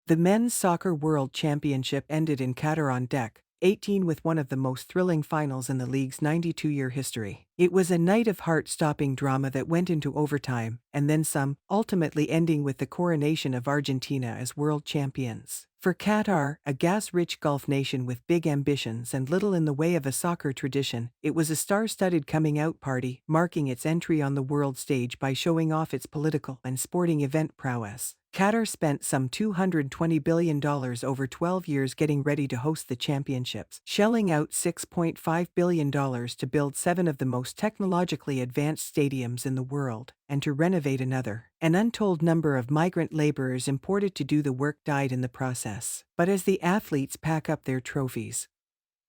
The Men's Soccer World Championship ended in Qatar on deck 18 with one of the most thrilling finals in the league's 92-year history. It was a night of heart-stopping drama that went into overtime, and then some, ultimately ending with the coronation of Argentina as world champions. For Qatar, a gas-rich Gulf nation with big ambitions and little in the way of a soccer tradition, it was a star-studded coming-out party, marking its entry on the world stage by showing off its political and sporting event prowess. Qatar spent some $220 billion over 12 years getting ready to host the championships, shelling out $6.5 billion to build 7 of the most technologically advanced stadiums in the world, and to renovate another. An untold number of migrant laborers imported to do the work died in the process. But as the athletes pack up their trophies,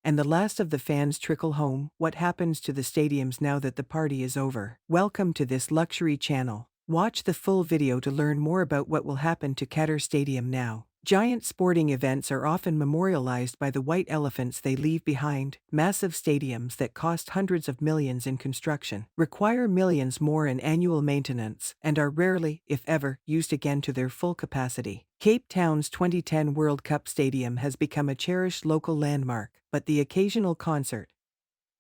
and the last of the fans trickle home, what happens to the stadiums now that the party is over? Welcome to this luxury channel. Watch the full video to learn more about what will happen to Qatar Stadium now. Giant sporting events are often memorialized by the white elephants they leave behind. Massive stadiums that cost hundreds of millions in construction, require millions more in annual maintenance, and are rarely, if ever, used again to their full capacity. Cape Town's 2010 World Cup Stadium has become a cherished local landmark, but the occasional concert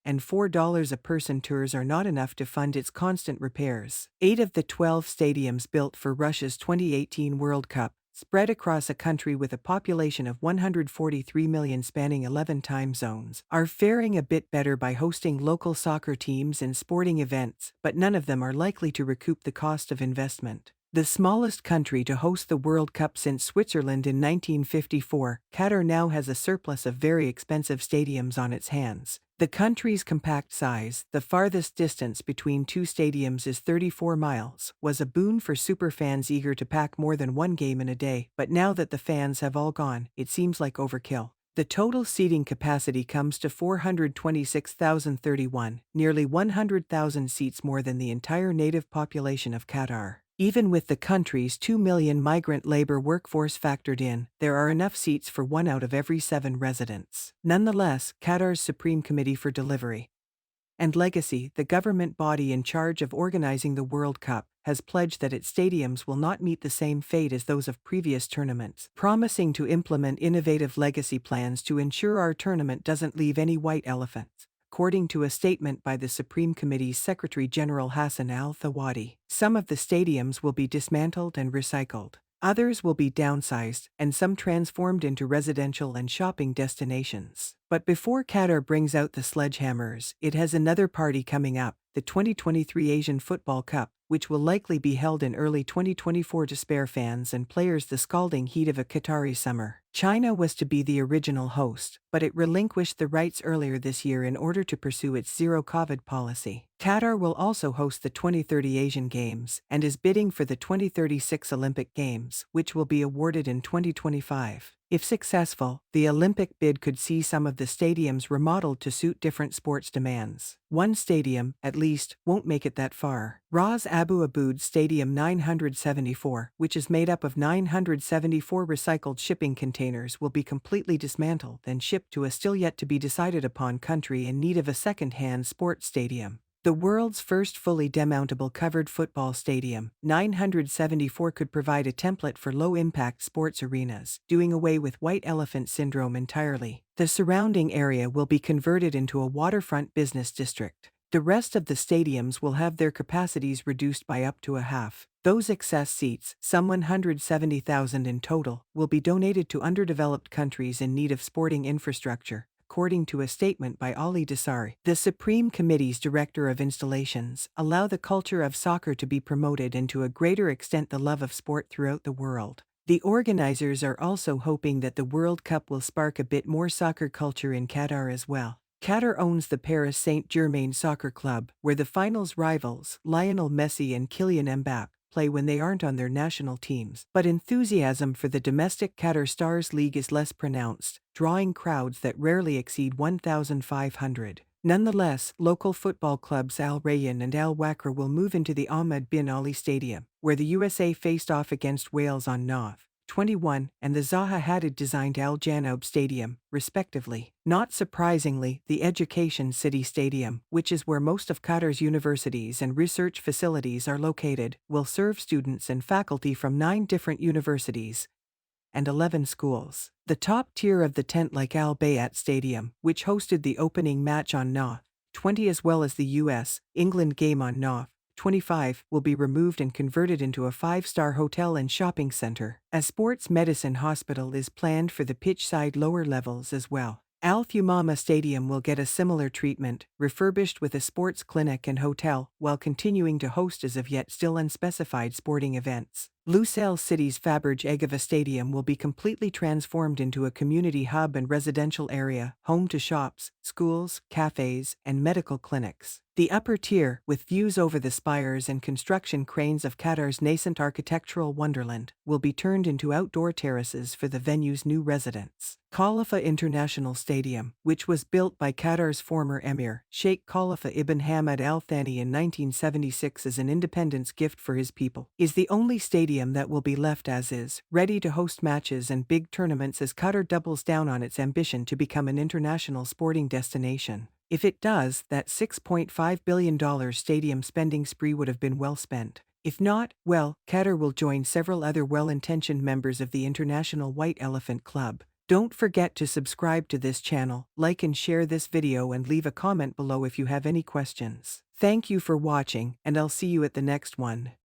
and $4 a person tours are not enough to fund its constant repairs. 8 of the 12 stadiums built for Russia's 2018 World Cup, spread across a country with a population of 143 million spanning 11 time zones, are faring a bit better by hosting local soccer teams and sporting events, but none of them are likely to recoup the cost of investment. The smallest country to host the World Cup since Switzerland in 1954, Qatar now has a surplus of very expensive stadiums on its hands. The country's compact size, the farthest distance between 2 stadiums is 34 miles, was a boon for superfans eager to pack more than one game in a day, but now that the fans have all gone, it seems like overkill. The total seating capacity comes to 426,031, nearly 100,000 seats more than the entire native population of Qatar. Even with the country's 2 million migrant labor workforce factored in, there are enough seats for 1 out of every 7 residents. Nonetheless, Qatar's Supreme Committee for Delivery and Legacy, the government body in charge of organizing the World Cup, has pledged that its stadiums will not meet the same fate as those of previous tournaments, promising to implement innovative legacy plans to ensure our tournament doesn't leave any white elephants. According to a statement by the Supreme Committee's Secretary General Hassan al-Thawadi, some of the stadiums will be dismantled and recycled. Others will be downsized, and some transformed into residential and shopping destinations. But before Qatar brings out the sledgehammers, it has another party coming up, the 2023 Asian Football Cup, which will likely be held in early 2024 to spare fans and players the scalding heat of a Qatari summer. China was to be the original host, but it relinquished the rights earlier this year in order to pursue its zero-COVID policy. Qatar will also host the 2030 Asian Games, and is bidding for the 2036 Olympic Games, which will be awarded in 2025. If successful, the Olympic bid could see some of the stadiums remodeled to suit different sports demands. One stadium, at least, won't make it that far. Ras Abu Aboud Stadium 974, which is made up of 974 recycled shipping containers, will be completely dismantled and shipped to a still yet to be decided upon country in need of a second-hand sports stadium. The world's first fully demountable covered football stadium, 974, could provide a template for low-impact sports arenas, doing away with white elephant syndrome entirely. The surrounding area will be converted into a waterfront business district. The rest of the stadiums will have their capacities reduced by up to a half. Those excess seats, some 170,000 in total, will be donated to underdeveloped countries in need of sporting infrastructure, according to a statement by Ali Desari, the Supreme Committee's Director of Installations. Allow the culture of soccer to be promoted and to a greater extent the love of sport throughout the world. The organizers are also hoping that the World Cup will spark a bit more soccer culture in Qatar as well. Qatar owns the Paris Saint-Germain Soccer Club, where the finals rivals, Lionel Messi and Kylian Mbappé, play when they aren't on their national teams. But enthusiasm for the domestic Qatar Stars League is less pronounced, drawing crowds that rarely exceed 1,500. Nonetheless, local football clubs Al Rayyan and Al Wakra will move into the Ahmed bin Ali Stadium, where the USA faced off against Wales on Nov. 21, and the Zaha Hadid-designed Al Janoub Stadium, respectively. Not surprisingly, the Education City Stadium, which is where most of Qatar's universities and research facilities are located, will serve students and faculty from 9 different universities, and 11 schools. The top tier of the tent like Al Bayat Stadium, which hosted the opening match on Noh 20 as well as the US England game on Noh 25, will be removed and converted into a 5-star hotel and shopping center. A sports medicine hospital is planned for the pitch-side lower levels as well. Al Thumama Stadium will get a similar treatment, refurbished with a sports clinic and hotel, while continuing to host as of yet still unspecified sporting events. Lusail City's Faberge Egava Stadium will be completely transformed into a community hub and residential area, home to shops, schools, cafes, and medical clinics. The upper tier, with views over the spires and construction cranes of Qatar's nascent architectural wonderland, will be turned into outdoor terraces for the venue's new residents. Khalifa International Stadium, which was built by Qatar's former Emir, Sheikh Khalifa ibn Hamad Al Thani in 1976 as an independence gift for his people, is the only stadium that will be left as is, ready to host matches and big tournaments as Qatar doubles down on its ambition to become an international sporting destination. If it does, that $6.5 billion stadium spending spree would have been well spent. If not, well, Qatar will join several other well-intentioned members of the International White Elephant Club. Don't forget to subscribe to this channel, like and share this video and leave a comment below if you have any questions. Thank you for watching, and I'll see you at the next one.